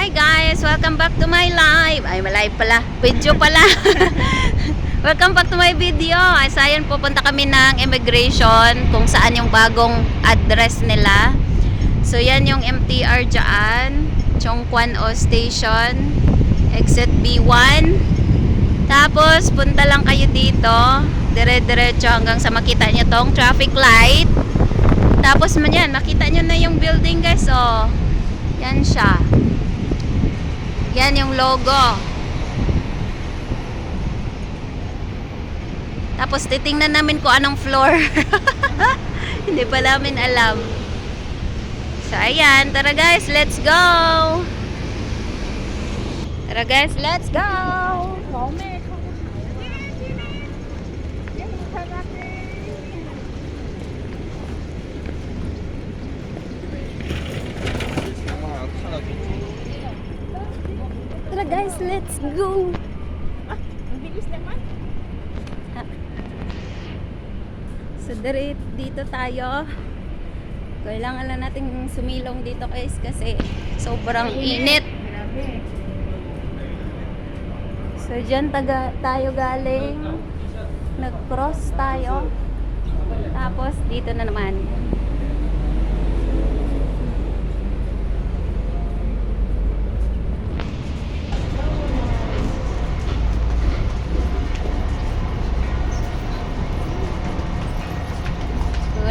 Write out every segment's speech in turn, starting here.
Hi guys! Welcome back to my live. Ay, live pala. Video pala. Welcome back to my video. Ay, sayan, pupunta kami ng immigration kung saan yung bagong address nila. So, yan yung MTR dyan. Chongquan O Station. Exit B1. Tapos, punta lang kayo dito. Dire-diretso hanggang sa makita nyo tong traffic light. Tapos, yan, makita nyo na yung building guys. Oh, yan siya. Yan yung logo. Tapos titingnan namin kung anong floor. Hindi pa namin alam. So ayan, tara guys, let's go. Tara guys, let's go. Tara guys, let's go. Ang bilis naman. So dito tayo. Kailangan lang natin sumilong dito guys kasi sobrang init. Grabe. So dyan tayo galing. Nag-cross tayo. Tapos dito na naman.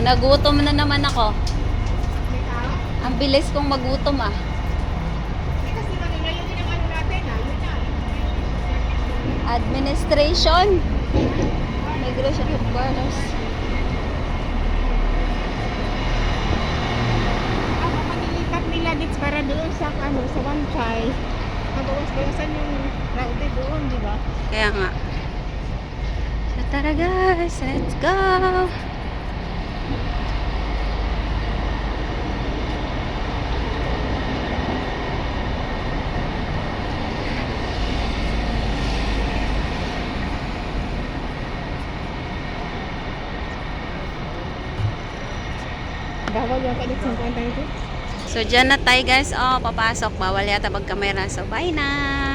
Nagutom na naman ako. Ang bilis kong magutom ah. Kasi ngayon din ang ano natin, yun na. Administration. Migration headquarters. Ako manilipat nila dito para doon sa sa One Chai. Mabawas-bawasan yung crowded doon, di ba? Kaya nga. So tara guys, let's go. Bawal yung kalit 50 ito. So dyan na tayo guys. Oh, papasok. Bawal yata magkamera. So bye na.